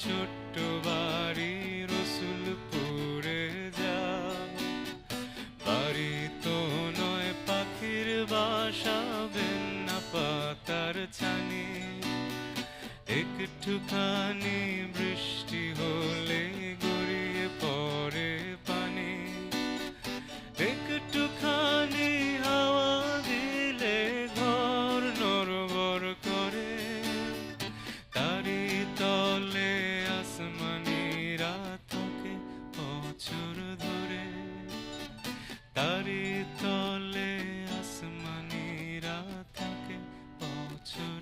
ছোট্ট বাড়ি রসুলপুরে যা, বাড়ি তো নয় পাখির বাসা, বেন্না পাতার ছানি। একটুখানি বৃষ্টি হলে গড়িয়ে পড়ে পানি, একটুখানি হাওয়া দিলে ঘর নড়বড় করে। তারি তলে আসমানিরা থাকে বছর ধরে, তারি তলে আসমানিরা থাকে বছর